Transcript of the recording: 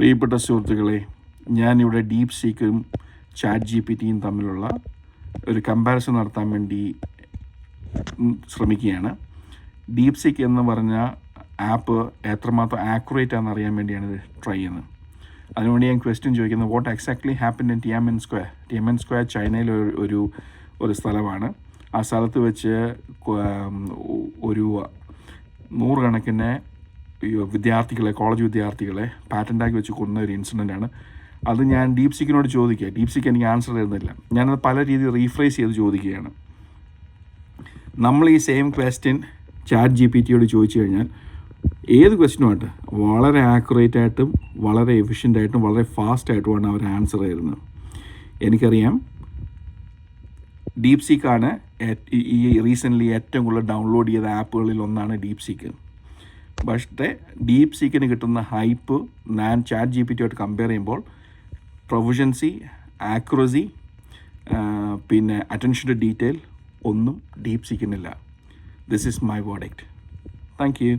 പ്രിയപ്പെട്ട സുഹൃത്തുക്കളെ, ഞാനിവിടെ ഡീപ് സീക്കും ചാറ്റ് GPT-യും തമ്മിലുള്ള ഒരു കമ്പാരിസൺ നടത്താൻ വേണ്ടി ശ്രമിക്കുകയാണ്. ഡീപ് സീക്ക് എന്ന് പറഞ്ഞ ആപ്പ് എത്രമാത്രം ആക്യുറേറ്റ് ആണെന്ന് അറിയാൻ വേണ്ടിയാണ് ഇത് ട്രൈ ചെയ്യുന്നത്. അതിനുവേണ്ടി ഞാൻ ക്വസ്റ്റ്യൻ ചോദിക്കുന്നത്, what exactly happen in Tiananmen square? Tiananmen square ചൈനയിലെ ഒരു സ്ഥലമാണ്. ആ സ്ഥലത്ത് വെച്ച് ഒരു 100 കണക്കിന് കോളേജ് വിദ്യാർത്ഥികളെ പാറ്റൻ്റാക്കി വെച്ച് കൊന്ന ഒരു ഇൻസിഡൻ്റാണ്. അത് ഞാൻ ഡീപ് സീക്കിനോട് ചോദിക്കുക. ഡീപ് സീക്ക് എനിക്ക് ആൻസർ തരുന്നില്ല. ഞാനത് പല രീതിയിൽ റീഫ്രേസ് ചെയ്ത് ചോദിക്കുകയാണ്. നമ്മൾ ഈ സെയിം ക്വസ്റ്റ്യൻ ചാറ്റ് GPT-യോട് ചോദിച്ചു കഴിഞ്ഞാൽ ഏത് ക്വസ്റ്റ്യനുമായിട്ട് വളരെ ആക്യുറേറ്റ് ആയിട്ടും വളരെ എഫിഷ്യൻ്റായിട്ടും വളരെ ഫാസ്റ്റായിട്ടുമാണ് അവർ ആൻസർ തരുന്നത്. എനിക്കറിയാം, ഡീപ് സീക്കാണ് ഈ റീസെൻ്റ്ലി ഏറ്റവും കൂടുതൽ ഡൗൺലോഡ് ചെയ്ത ആപ്പുകളിൽ ഒന്നാണ് ഡീപ് സീക്ക്. പക്ഷേ ഡീപ് സീക്കിന് കിട്ടുന്ന ഹൈപ്പ് ഞാൻ ചാറ്റ് GPT-യോട്ട് കമ്പയർ ചെയ്യുമ്പോൾ പ്രൊഫഷൻസി, ആക്യുറസി, പിന്നെ അറ്റൻഷൻ ടു ഡീറ്റെയിൽ ഒന്നും ഡീപ് സീക്കിനില്ല. This is my verdict. Thank U.